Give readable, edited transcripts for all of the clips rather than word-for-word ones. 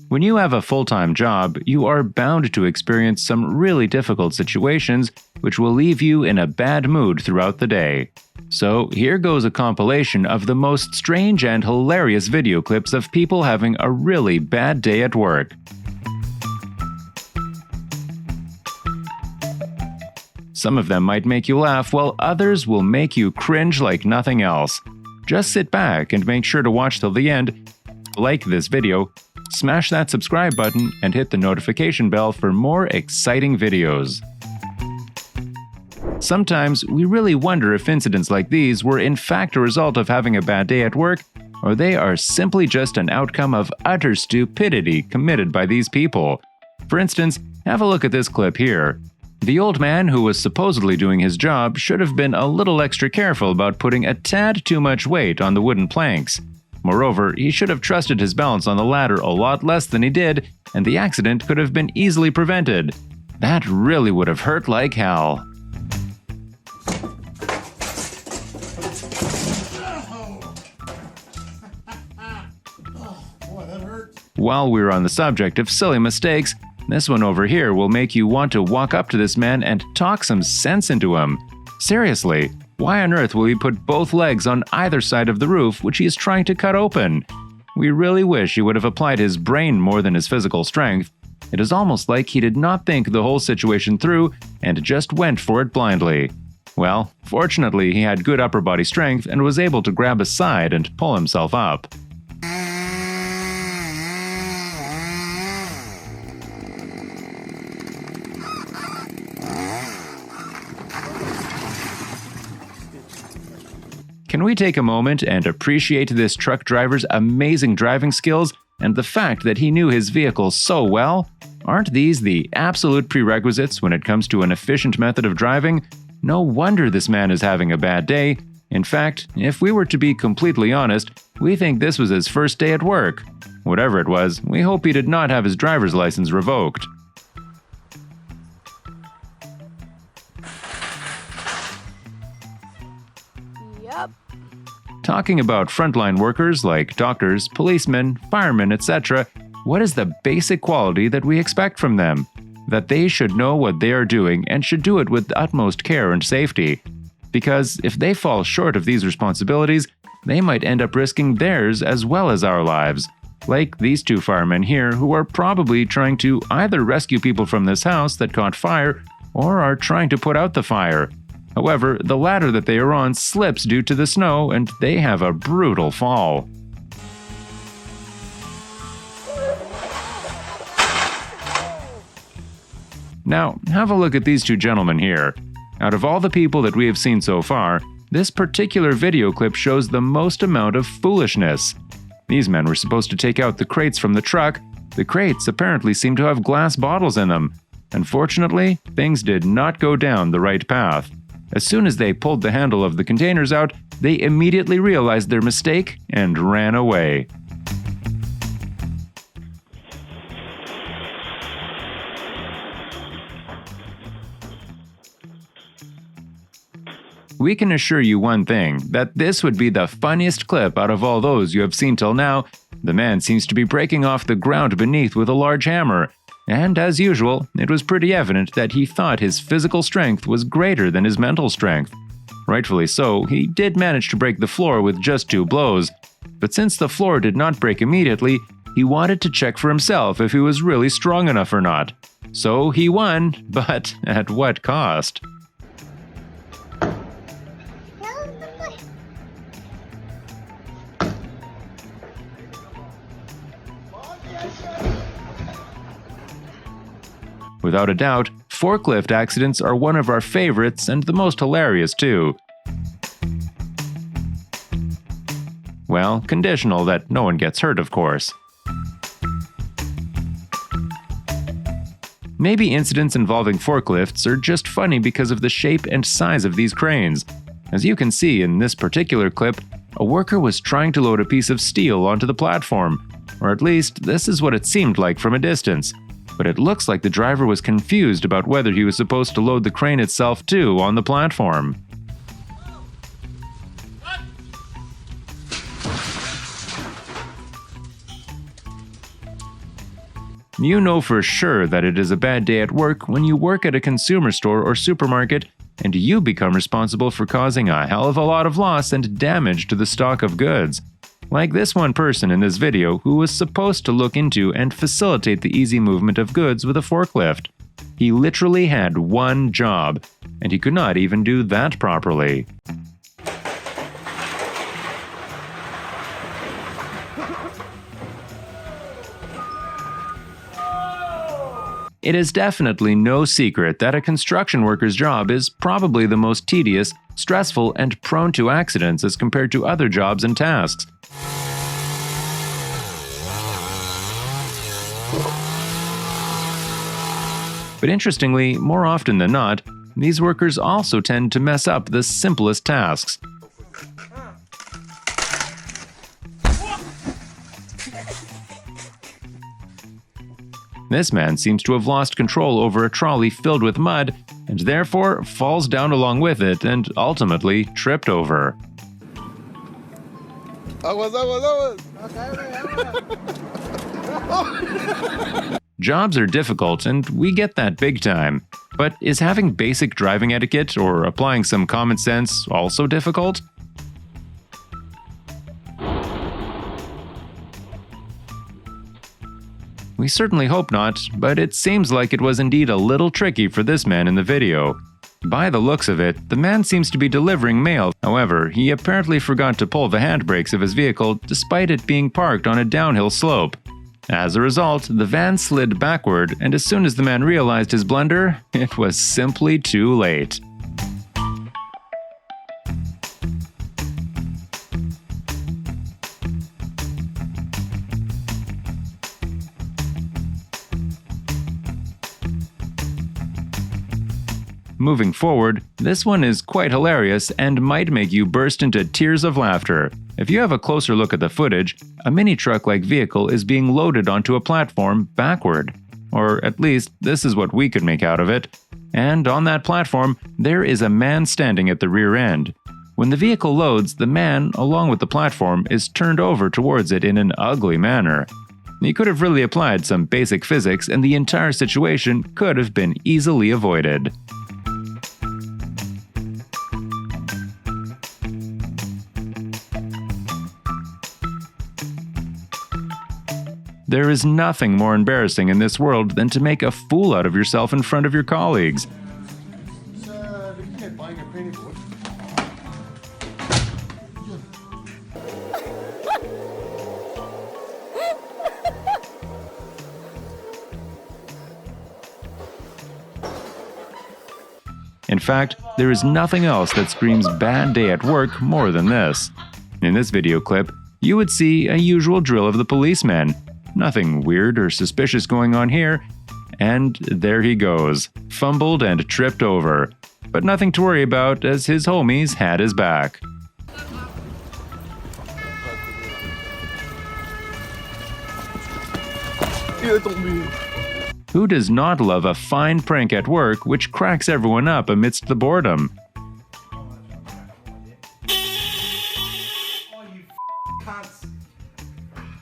When you have a full-time job, you are bound to experience some really difficult situations which will leave you in a bad mood throughout the day. So here goes a compilation of the most strange and hilarious video clips of people having a really bad day at work. Some of them might make you laugh, while others will make you cringe like nothing else. Just sit back and make sure to watch till the end, like this video, smash that subscribe button, and hit the notification bell for more exciting videos. Sometimes we really wonder if incidents like these were in fact a result of having a bad day at work, or they are simply just an outcome of utter stupidity committed by these people. For instance, have a look at this clip here. The old man who was supposedly doing his job should have been a little extra careful about putting a tad too much weight on the wooden planks. Moreover, he should have trusted his balance on the ladder a lot less than he did, and the accident could have been easily prevented. That really would have hurt like hell. While we're on the subject of silly mistakes, this one over here will make you want to walk up to this man and talk some sense into him. Seriously, why on earth will he put both legs on either side of the roof which he is trying to cut open? We really wish he would have applied his brain more than his physical strength. It is almost like he did not think the whole situation through and just went for it blindly. Well, fortunately he had good upper body strength and was able to grab a side and pull himself up. Can we take a moment and appreciate this truck driver's amazing driving skills and the fact that he knew his vehicle so well? Aren't these the absolute prerequisites when it comes to an efficient method of driving? No wonder this man is having a bad day. In fact, if we were to be completely honest, we think this was his first day at work. Whatever it was, we hope he did not have his driver's license revoked. Talking about frontline workers like doctors, policemen, firemen, etc., what is the basic quality that we expect from them? That they should know what they are doing and should do it with the utmost care and safety. Because if they fall short of these responsibilities, they might end up risking theirs as well as our lives. Like these two firemen here who are probably trying to either rescue people from this house that caught fire or are trying to put out the fire. However, the ladder that they are on slips due to the snow and they have a brutal fall. Now, have a look at these two gentlemen here. Out of all the people that we have seen so far, this particular video clip shows the most amount of foolishness. These men were supposed to take out the crates from the truck. The crates apparently seem to have glass bottles in them. Unfortunately, things did not go down the right path. As soon as they pulled the handle of the containers out, they immediately realized their mistake and ran away. We can assure you one thing, that this would be the funniest clip out of all those you have seen till now. The man seems to be breaking off the ground beneath with a large hammer. And as usual, it was pretty evident that he thought his physical strength was greater than his mental strength. Rightfully so, he did manage to break the floor with just 2 blows. But since the floor did not break immediately, he wanted to check for himself if he was really strong enough or not. So he won, but at what cost? Without a doubt, forklift accidents are one of our favorites and the most hilarious too. Well, conditional that no one gets hurt, of course. Maybe incidents involving forklifts are just funny because of the shape and size of these cranes. As you can see in this particular clip, a worker was trying to load a piece of steel onto the platform, or at least this is what it seemed like from a distance. But it looks like the driver was confused about whether he was supposed to load the crane itself too on the platform. You know for sure that it is a bad day at work when you work at a consumer store or supermarket and you become responsible for causing a hell of a lot of loss and damage to the stock of goods. Like this one person in this video who was supposed to look into and facilitate the easy movement of goods with a forklift. He literally had one job, and he could not even do that properly. It is definitely no secret that a construction worker's job is probably the most tedious, stressful, and prone to accidents as compared to other jobs and tasks. But interestingly, more often than not, these workers also tend to mess up the simplest tasks. This man seems to have lost control over a trolley filled with mud and therefore falls down along with it and ultimately tripped over. Jobs are difficult, and we get that big time. But is having basic driving etiquette or applying some common sense also difficult? We certainly hope not, but it seems like it was indeed a little tricky for this man in the video. By the looks of it, the man seems to be delivering mail. However, he apparently forgot to pull the handbrakes of his vehicle despite it being parked on a downhill slope. As a result, the van slid backward, and as soon as the man realized his blunder, it was simply too late. Moving forward, this one is quite hilarious and might make you burst into tears of laughter. If you have a closer look at the footage, a mini-truck-like vehicle is being loaded onto a platform backward. Or at least, this is what we could make out of it. And on that platform, there is a man standing at the rear end. When the vehicle loads, the man, along with the platform, is turned over towards it in an ugly manner. He could have really applied some basic physics and the entire situation could have been easily avoided. There is nothing more embarrassing in this world than to make a fool out of yourself in front of your colleagues. In fact, there is nothing else that screams bad day at work more than this. In this video clip, you would see a usual drill of the policeman. Nothing weird or suspicious going on here, and there he goes, fumbled and tripped over. But nothing to worry about as his homies had his back. Who does not love a fine prank at work which cracks everyone up amidst the boredom?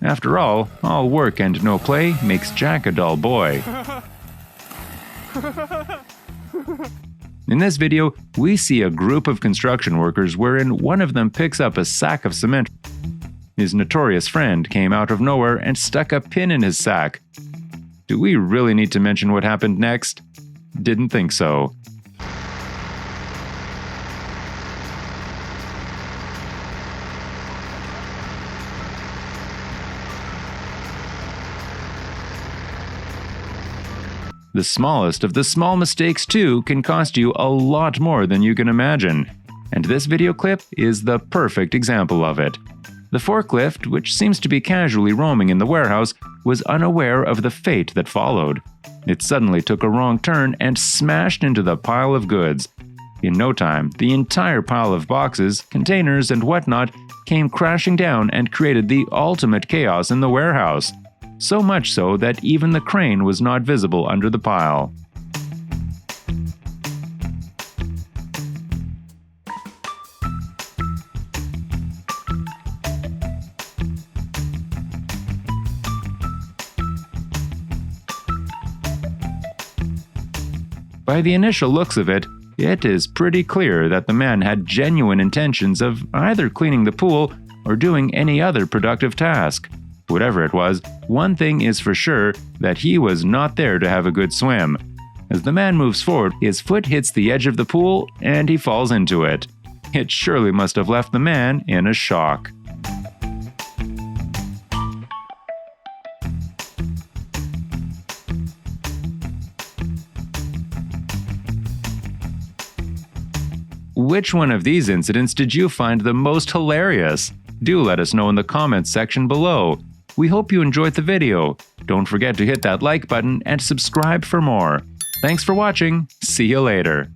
After all work and no play makes Jack a dull boy. In this video, we see a group of construction workers wherein one of them picks up a sack of cement. His notorious friend came out of nowhere and stuck a pin in his sack. Do we really need to mention what happened next? Didn't think so. The smallest of the small mistakes, too, can cost you a lot more than you can imagine. And this video clip is the perfect example of it. The forklift, which seems to be casually roaming in the warehouse, was unaware of the fate that followed. It suddenly took a wrong turn and smashed into the pile of goods. In no time, the entire pile of boxes, containers, and whatnot came crashing down and created the ultimate chaos in the warehouse. So much so that even the crane was not visible under the pile. By the initial looks of it, it is pretty clear that the man had genuine intentions of either cleaning the pool or doing any other productive task. Whatever it was, one thing is for sure, that he was not there to have a good swim. As the man moves forward, his foot hits the edge of the pool and he falls into it. It surely must have left the man in a shock. Which one of these incidents did you find the most hilarious? Do let us know in the comments section below. We hope you enjoyed the video. Don't forget to hit that like button and subscribe for more. Thanks for watching. See you later.